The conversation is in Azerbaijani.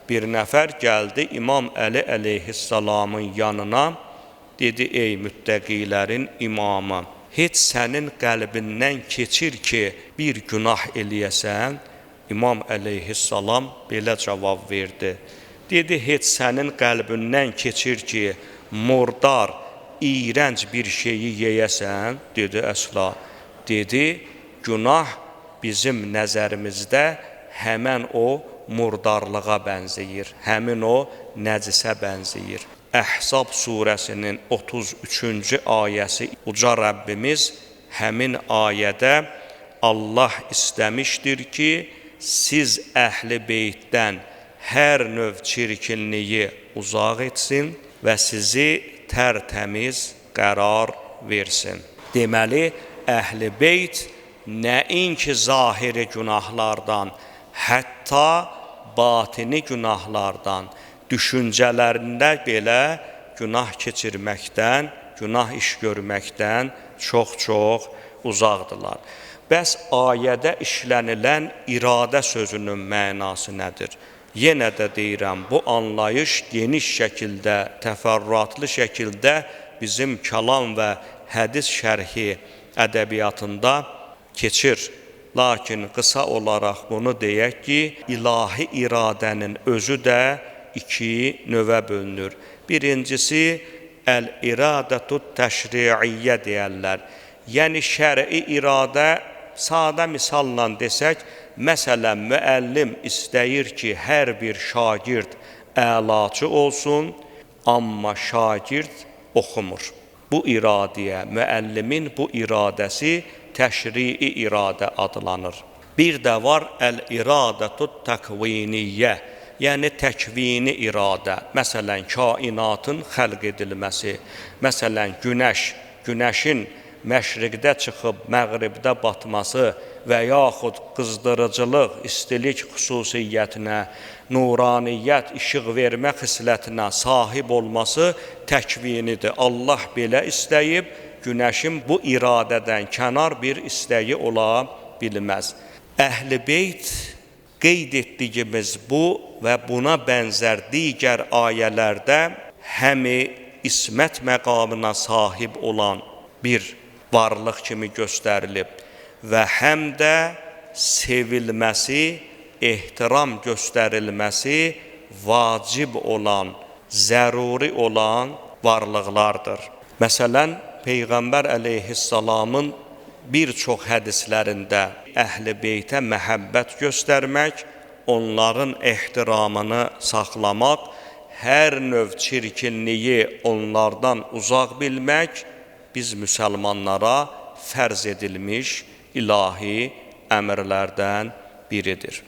bir nəfər gəldi İmam Əli əleyhissalamın yanına, dedi, ey müttəqilərin imamı, heç sənin qəlbindən keçir ki, bir günah eləyəsən? İmam əleyhissalam belə cavab verdi. Dedi, heç sənin qəlbindən keçir ki, murdar, iyrənc bir şeyi yeyəsən? Dedi, əsla. Dedi, günah bizim nəzərimizdə həmən o murdarlığa bənzəyir, həmin o nəcisə bənzəyir. Əhzab surəsinin 33-cü ayəsi uca Rəbbimiz həmin ayədə Allah istəmişdir ki, siz əhl-i beytdən hər növ çirkinliyi uzaq etsin və sizi tərtəmiz qərar versin. Deməli, əhl-i beyt nəinki zahiri günahlardan, hətta batini günahlardan, düşüncələrində belə günah keçirməkdən, günah iş görməkdən çox-çox uzaqdırlar. Bəs ayədə işlənilən iradə sözünün mənası nədir? Yenə də deyirəm, bu anlayış geniş şəkildə, təfərrüatlı şəkildə bizim kəlam və hədis şərhi ədəbiyyatında keçir. Lakin qısa olaraq bunu deyək ki, ilahi iradənin özü də iki növə bölünür. Birincisi, əl-iradətü təşriiyyə deyərlər. Yəni, şəri iradə, sadə misalla desək, məsələn, müəllim istəyir ki, hər bir şagird əlaçı olsun, amma şagird oxumur. Bu iradəyə, müəllimin bu iradəsi təşrii iradə adlanır. Bir də var əl-iradətü təkviniyyə, yəni təkvini iradə. Məsələn, kainatın xəlq edilməsi, məsələn, günəşin məşriqdə çıxıb məğribdə batması və yaxud qızdırıcılıq, istilik xüsusiyyətinə, nuraniyyət, işıq vermə xislətinə sahib olması təkvinidir. Allah belə istəyib, günəşin bu iradədən kənar bir istəyi ola bilməz. Əhl-i beyt qeyd etdiyimiz bu və buna bənzər digər ayələrdə həmi ismət məqamına sahib olan bir varlıq kimi göstərilib və həm də sevilməsi, ehtiram göstərilməsi vacib olan, zəruri olan varlıqlardır. Məsələn, Peyğəmbər əleyhissalamın bir çox hədislərində əhl-i beytə məhəbbət göstərmək, onların ehtiramını saxlamaq, hər növ çirkinliyi onlardan uzaq bilmək biz müsəlmanlara fərz edilmiş ilahi əmrlərdən biridir.